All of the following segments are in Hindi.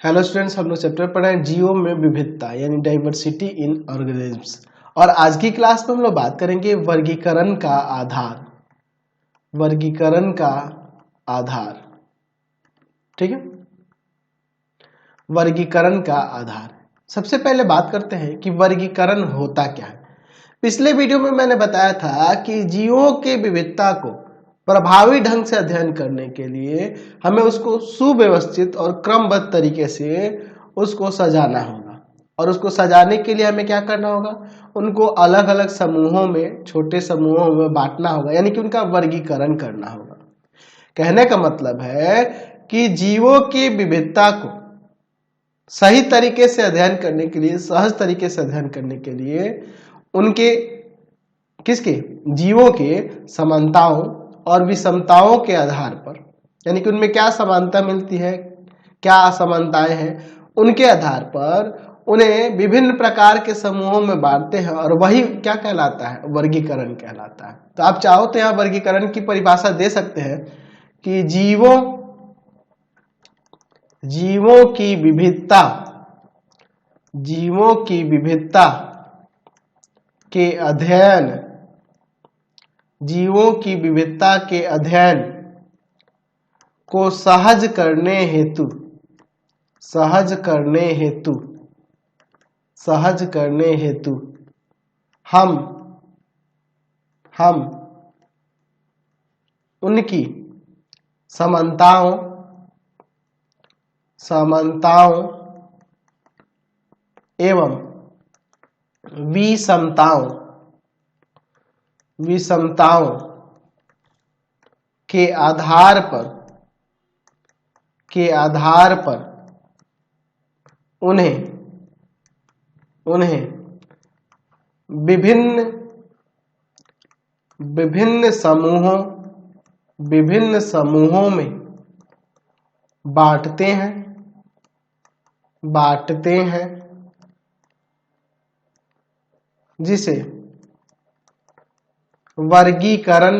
हेलो स्टूडेंट्स, हम लोग चैप्टर पढ़ रहे हैं जीव में विविधता यानी डाइवर्सिटी इन ऑर्गेनिज्म्स। और आज की क्लास में हम लोग बात करेंगे वर्गीकरण का आधार। वर्गीकरण का आधार, ठीक है। वर्गीकरण का आधार, सबसे पहले बात करते हैं कि वर्गीकरण होता क्या है। पिछले वीडियो में मैंने बताया था कि जीवों के विविधता को प्रभावी ढंग से अध्ययन करने के लिए हमें उसको सुव्यवस्थित और क्रमबद्ध तरीके से उसको सजाना होगा। और उसको सजाने के लिए हमें क्या करना होगा, उनको अलग अलग समूहों में, छोटे समूहों में बांटना होगा, यानी कि उनका वर्गीकरण करना होगा। कहने का मतलब है कि जीवों की विविधता को सही तरीके से अध्ययन करने के लिए, सहज तरीके से अध्ययन करने के लिए उनके किसके जीवों के समानताओं और विषमताओं के आधार पर, यानी कि उनमें क्या समानता मिलती है, क्या असमानताएं हैं, उनके आधार पर उन्हें विभिन्न प्रकार के समूहों में बांटते हैं और वही क्या कहलाता है, वर्गीकरण कहलाता है। तो आप चाहो तो यहाँ वर्गीकरण की परिभाषा दे सकते हैं कि जीवों की विविधता, जीवों की विविधता के अध्ययन, जीवों की विविधता के अध्ययन को सहज करने हेतु, सहज करने हेतु हम उनकी समानताओं एवं विषमताओं के आधार पर उन्हें विभिन्न समूहों में बांटते हैं, जिसे वर्गीकरण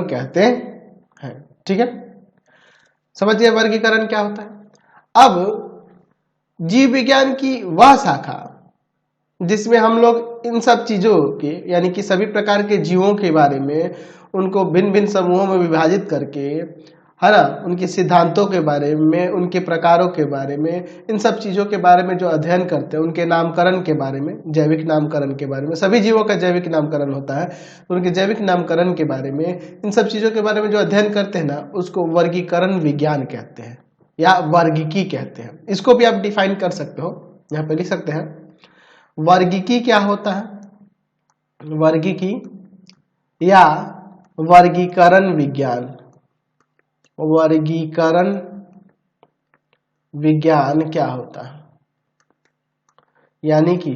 कहते हैं, ठीक है। समझिए वर्गीकरण क्या होता है। अब जीव विज्ञान की वह शाखा जिसमें हम लोग इन सब चीजों के, यानी कि सभी प्रकार के जीवों के बारे में, उनको भिन्न भिन्न समूहों में विभाजित करके, है ना, उनके सिद्धांतों के बारे में, उनके प्रकारों के बारे में, इन सब चीजों के बारे में जो अध्ययन करते हैं, उनके नामकरण के बारे में, जैविक नामकरण के बारे में, सभी जीवों का जैविक नामकरण होता है, तो उनके जैविक नामकरण के बारे में, इन सब चीजों के बारे में जो अध्ययन करते हैं ना, उसको वर्गीकरण विज्ञान कहते हैं या वर्गीकी कहते हैं। इसको भी आप डिफाइन कर सकते हो, यहाँ पे लिख सकते हैं। वर्गीकी क्या होता है, वर्गीकी या वर्गीकरण विज्ञान क्या होता है, यानी कि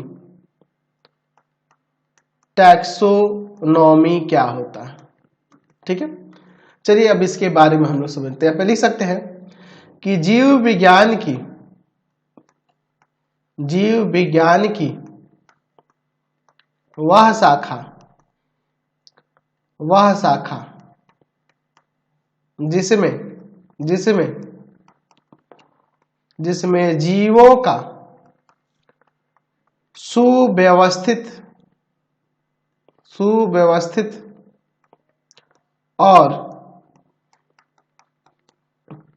टैक्सोनॉमी क्या होता है, ठीक है। चलिए अब इसके बारे में हम लोग समझते हैं। पहले लिख सकते हैं कि जीव विज्ञान की वह शाखा जिसमें जीवों का सुव्यवस्थित और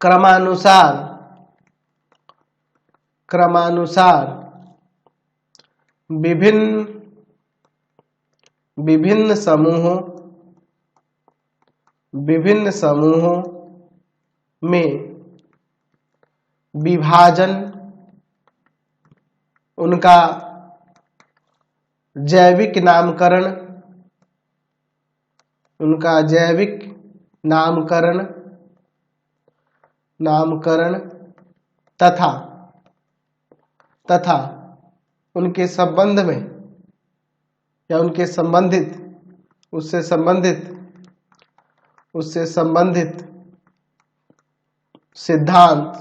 क्रमानुसार विभिन्न समूहों में विभाजन, उनका जैविक नामकरण तथा उनके संबंध में या उनके उससे संबंधित सिद्धांत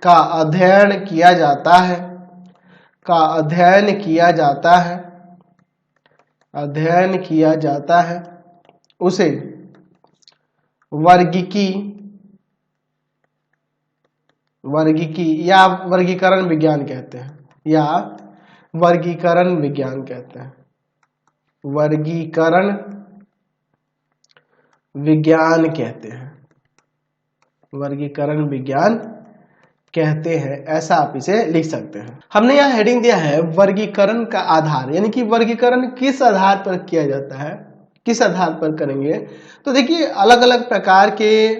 का अध्ययन किया जाता है अध्ययन किया जाता है उसे वर्गीकी या वर्गीकरण विज्ञान कहते हैं, या वर्गीकरण विज्ञान कहते हैं, वर्गीकरण विज्ञान कहते हैं, वर्गीकरण विज्ञान कहते हैं, ऐसा आप इसे लिख सकते हैं। हमने यहाँ हेडिंग दिया है वर्गीकरण का आधार, यानी कि वर्गीकरण किस आधार पर किया जाता है, किस आधार पर करेंगे। तो देखिए अलग अलग प्रकार के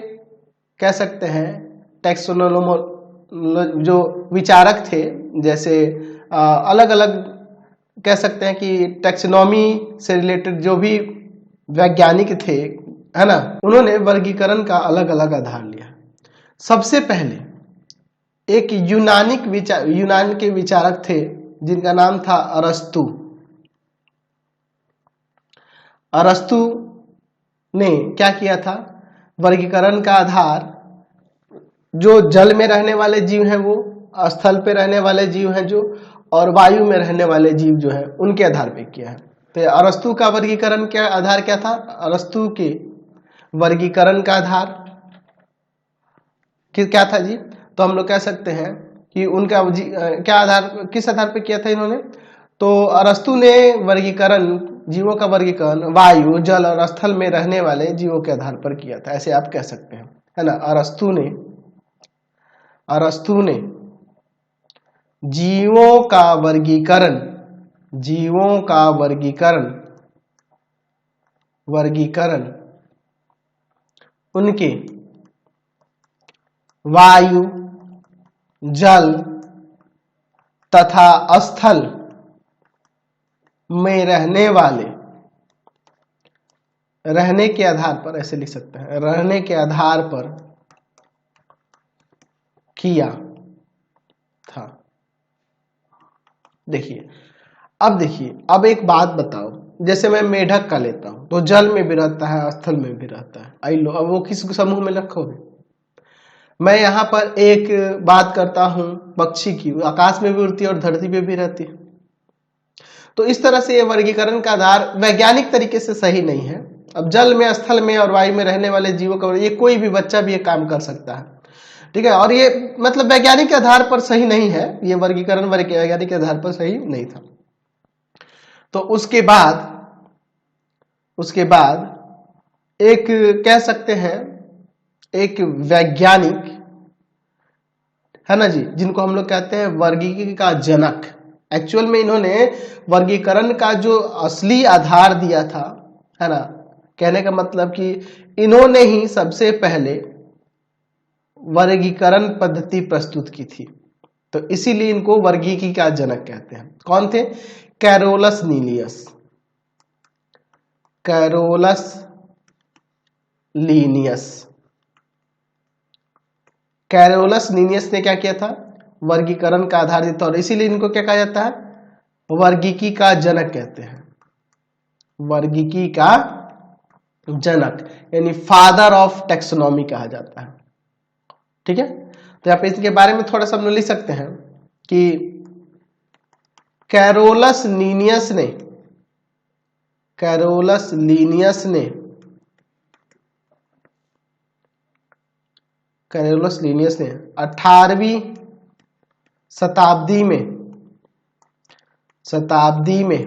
कह सकते हैं टैक्सोनोमो जो विचारक थे, जैसे अलग अलग कह सकते हैं कि टैक्सोनॉमी से रिलेटेड जो भी वैज्ञानिक थे, है ना, उन्होंने वर्गीकरण का अलग अलग आधार लिया। सबसे पहले एक यूनान के विचारक थे जिनका नाम था अरस्तु। अरस्तु ने क्या किया था, वर्गीकरण का आधार जो जल में रहने वाले जीव हैं वो, स्थल पे रहने वाले जीव हैं जो, और वायु में रहने वाले जीव जो है उनके आधार पे किया है। तो अरस्तु का वर्गीकरण क्या आधार क्या था, अरस्तु के वर्गीकरण का आधार क्या था जी, तो हम लोग कह सकते हैं कि उनका क्या आधार, किस आधार पे किया था इन्होंने। तो अरस्तु ने वर्गीकरण, जीवों का वर्गीकरण वायु, जल और स्थल में रहने वाले जीवों के आधार पर किया था, ऐसे आप कह सकते हैं, है ना। अरस्तु ने जीवों का वर्गीकरण उनके वायु, जल तथा स्थल में रहने के आधार पर, ऐसे लिख सकते हैं, रहने के आधार पर किया था। देखिए अब एक बात बताओ, जैसे मैं मेढक का लेता हूं तो जल में भी रहता है, स्थल में भी रहता है। आई लो, अब वो किस समूह में रखोगे। मैं यहाँ पर एक बात करता हूं पक्षी की, आकाश में भी उड़ती है और धरती पे भी रहती है। तो इस तरह से ये वर्गीकरण का आधार वैज्ञानिक तरीके से सही नहीं है। अब जल में, स्थल में और वायु में रहने वाले जीवों का, ये कोई भी बच्चा भी ये काम कर सकता है, ठीक है, और ये मतलब वैज्ञानिक के आधार पर सही नहीं है, ये वर्गीकरण वैज्ञानिक के आधार पर सही नहीं था। तो उसके बाद एक कह सकते हैं एक वैज्ञानिक, है ना जी, जिनको हम लोग कहते हैं वर्गीकरण का जनक। एक्चुअल में इन्होंने वर्गीकरण का जो असली आधार दिया था, है ना, कहने का मतलब कि इन्होंने ही सबसे पहले वर्गीकरण पद्धति प्रस्तुत की थी, तो इसीलिए इनको वर्गीकी का जनक कहते हैं। कौन थे, कैरोलस लीनियस ने क्या किया था, वर्गीकरण का आधार दिया था, और इसीलिए इनको क्या कहा जाता है, वर्गीकी का जनक कहते हैं, वर्गीकी का जनक, यानी फादर ऑफ टैक्सोनॉमी कहा जाता है, ठीक है। तो यहाँ पे इसके बारे में थोड़ा सा हम लिख सकते हैं कि कैरोलस लीनियस ने 18वीं शताब्दी में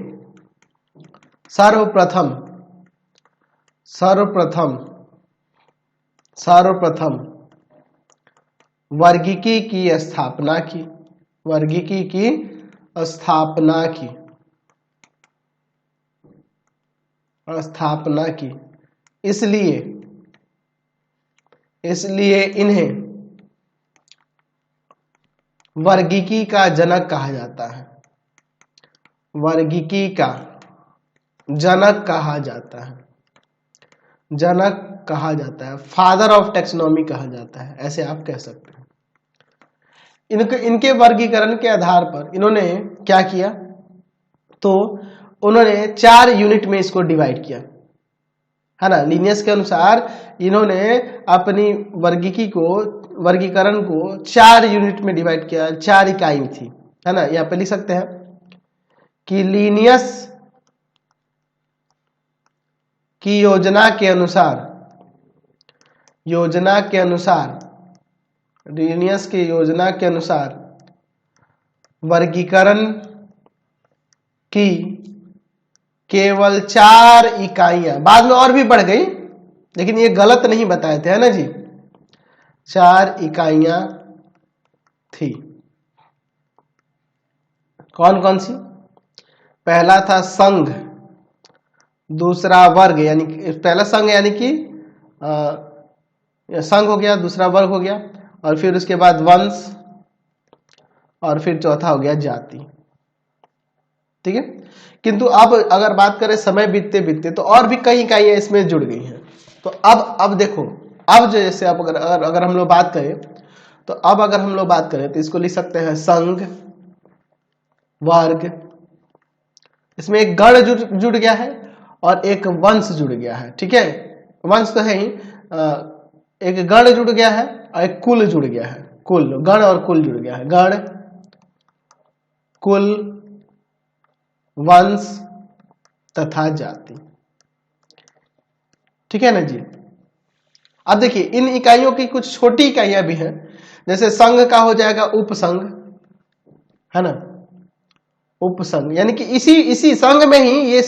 सर्वप्रथम वर्गीकी की स्थापना की। इसलिए इन्हें वर्गीकी का जनक कहा जाता है, वर्गीकी का जनक कहा जाता है, फादर ऑफ टैक्सोनॉमी कहा जाता है, ऐसे आप कह सकते हैं। इनके वर्गीकरण के आधार पर इन्होंने क्या किया, तो उन्होंने 4 यूनिट में इसको डिवाइड किया, है ना। लीनियस के अनुसार इन्होंने अपनी वर्गीकरण को 4 यूनिट में डिवाइड किया, 4 इकाई थी, है ना। यहाँ पे लिख सकते हैं कि लीनियस की योजना के अनुसार लीनियस की योजना के अनुसार वर्गीकरण की केवल 4 इकाइयां, बाद में और भी बढ़ गई लेकिन ये गलत नहीं बताए थे, है ना जी, 4 इकाइयां थी। कौन कौन सी? पहला था संघ, दूसरा वर्ग, यानी पहला संघ यानी कि संघ हो गया, दूसरा वर्ग हो गया, और फिर उसके बाद वंश, और फिर चौथा हो गया जाति। ठीक है, किंतु अब अगर बात करें समय बीतते बीतते तो और भी कई इकाइयां इसमें जुड़ गई हैं। तो अब देखो, अब जैसे अब अगर हम लोग बात करें तो अब अगर हम लोग बात करें तो इसको लिख सकते हैं संघ, वर्ग, इसमें एक गण जुड़ गया है और एक वंश जुड़ गया है। ठीक है, वंश तो है ही, एक गण जुड़ गया है और एक कुल जुड़ गया है। कुल, गण और कुल जुड़ गया है, गण, कुल, वंश तथा जाति। ठीक है ना जी। अब देखिए इन इकाइयों की कुछ छोटी इकाइयां भी हैं, जैसे संघ का हो जाएगा उपसंघ, है ना, उपसंघ, यानी कि इसी संघ में ही ये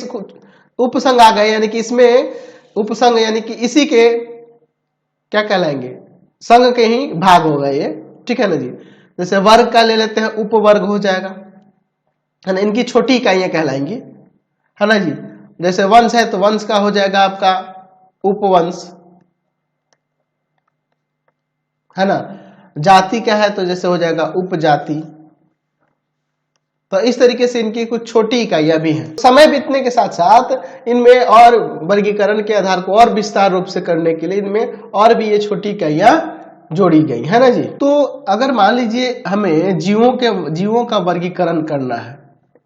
उपसंघ आ गए, यानी कि इसमें उपसंघ यानी कि इसी के क्या कहलाएंगे, संघ के ही भाग हो गए ये। ठीक है ना जी। जैसे वर्ग का ले लेते हैं, उपवर्ग हो जाएगा, है ना, इनकी छोटी इकाइयां कहलाएंगी, है ना जी। जैसे वंश है तो वंश का हो जाएगा आपका उपवंश, है ना। जाति का है तो जैसे हो जाएगा उपजाति। तो इस तरीके से इनकी कुछ छोटी इकाइयां भी हैं। समय बीतने के साथ साथ इनमें और वर्गीकरण के आधार को और विस्तार रूप से करने के लिए इनमें और भी ये छोटी इकाइयां जोड़ी गई, है ना जी। तो अगर मान लीजिए हमें जीवों का वर्गीकरण करना है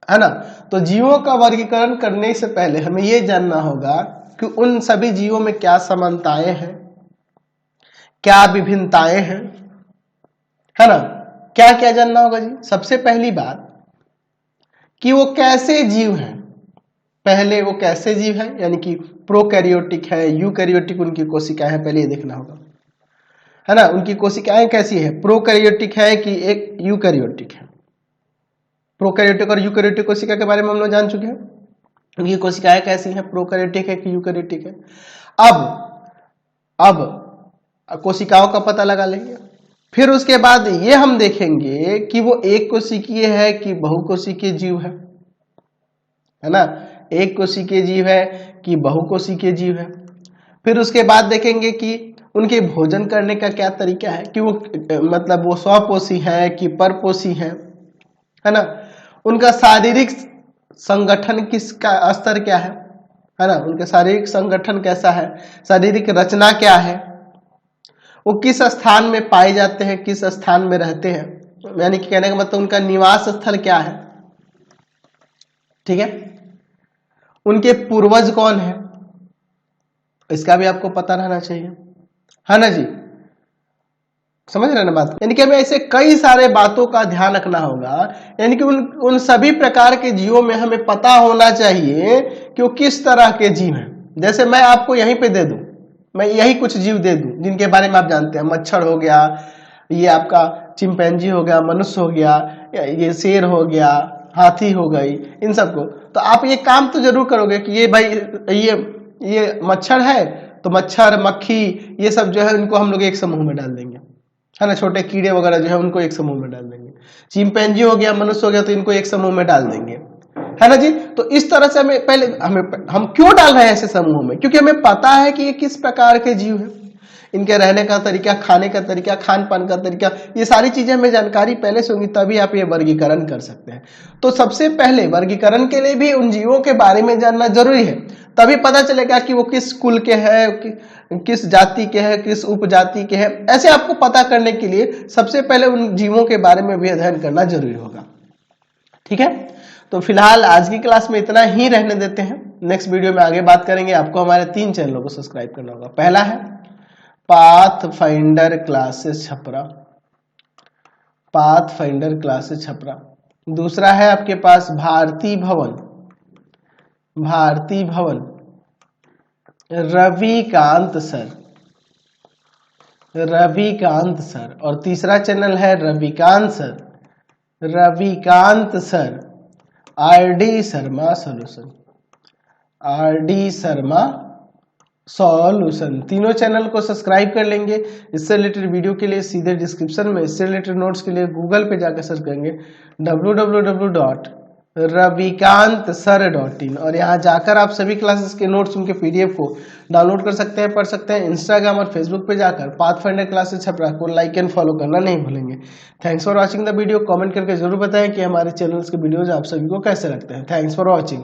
ना, तो जीवों का वर्गीकरण करने से पहले हमें ये जानना होगा कि उन सभी जीवों में क्या समानताएं हैं, क्या विभिन्नताएं हैं, है ना। क्या क्या जानना होगा जी? सबसे पहली बात कि वो कैसे जीव हैं। पहले वो कैसे जीव है, यानी कि प्रोकैरियोटिक है, यूकैरियोटिक उनकी कोशिकाएं है, पहले ये देखना होगा, है ना। उनकी कोशिकाएं कैसी है, प्रोकैरियोटिक है कि एक यूकैरियोटिक है। प्रोकैरियोटिक और यूकैरियोटिक कोशिका के बारे में हम लोग जान चुके हैं, उनकी कोशिकाएं कैसी हैं, प्रोकैरियोटिक है कि यूकैरियोटिक है। अब कोशिकाओं का पता लगा लेंगे, फिर उसके बाद ये हम देखेंगे कि वो एक कोशिकीय है कि बहुकोशिकीय जीव है ना, एक कोशिकीय जीव है कि बहुकोशिकीय जीव है। फिर उसके बाद देखेंगे कि उनके भोजन करने का क्या तरीका है, कि वो मतलब वो स्वपोषी है कि परपोषी है ना। उनका शारीरिक संगठन किसका स्तर क्या है ना, उनका शारीरिक संगठन कैसा है, शारीरिक रचना क्या है, वो किस स्थान में पाए जाते हैं, किस स्थान में रहते हैं, यानी कि कहने का मतलब उनका निवास स्थल क्या है। ठीक है, उनके पूर्वज कौन है, इसका भी आपको पता रहना चाहिए, है ना जी। समझ रहे ना बात। यानी कि हमें ऐसे कई सारे बातों का ध्यान रखना होगा, यानी कि उन सभी प्रकार के जीवों में हमें पता होना चाहिए कि वो किस तरह के जीव हैं। जैसे मैं आपको यहीं पे दे दूं, मैं यही कुछ जीव दे दूं जिनके बारे में आप जानते हैं, मच्छर हो गया, ये आपका चिंपैंजी हो गया, मनुष्य हो गया, ये शेर हो गया, हाथी हो गई, इन सबको तो आप ये काम तो जरूर करोगे कि ये भाई ये मच्छर है तो मच्छर, मक्खी, ये सब जो है उनको हम लोग एक समूह में डाल देंगे, है ना। छोटे कीड़े वगैरह जो है उनको एक समूह में डाल देंगे। चिंपैंजी हो गया, मनुष्य हो गया, तो इनको एक समूह में डाल देंगे, है ना जी। तो इस तरह से हम क्यों डाल रहे हैं ऐसे समूह में, क्योंकि हमें पता है कि ये किस प्रकार के जीव हैं, इनके रहने का तरीका, खाने का तरीका, खान पान का तरीका, ये सारी चीजें हमें जानकारी पहले से होंगी, तभी आप ये वर्गीकरण कर सकते हैं। तो सबसे पहले वर्गीकरण के लिए भी उन जीवों के बारे में जानना जरूरी है, तभी पता चलेगा कि वो किस कुल के हैं, किस जाति के हैं, किस उपजाति के हैं। ऐसे आपको पता करने के लिए सबसे पहले उन जीवों के बारे में भी अध्ययन करना जरूरी होगा। ठीक है, तो फिलहाल आज की क्लास में इतना ही रहने देते हैं, नेक्स्ट वीडियो में आगे बात करेंगे। आपको हमारे 3 चैनलों को सब्सक्राइब करना होगा। पहला है pathfinder classes Chhapra, pathfinder classes Chhapra. दूसरा है आपके पास भारती भवन, रविकांत सर, रविकांत सर। और तीसरा चैनल है Ravikant sir, Ravikant sir RD Sharma solution, RD Sharma solution. तीनों चैनल को सब्सक्राइब कर लेंगे। इससे रिलेटेड वीडियो के लिए सीधे डिस्क्रिप्शन में, इससे रिलेटेड नोट्स के लिए गूगल पे जाकर सर्च करेंगे www.ravikantsir.in और यहाँ जाकर आप सभी क्लासेस के नोट्स, उनके पीडीएफ को डाउनलोड कर सकते हैं, पढ़ सकते हैं। इंस्टाग्राम और फेसबुक पे जाकर पाथफाइंडर क्लासेस छपरा को लाइक एंड फॉलो करना नहीं भूलेंगे। Thanks for watching the video. Comment करके जरूर बताएं कि हमारे चैनल्स के वीडियोज आप सभी को कैसे लगते हैं। Thanks for watching.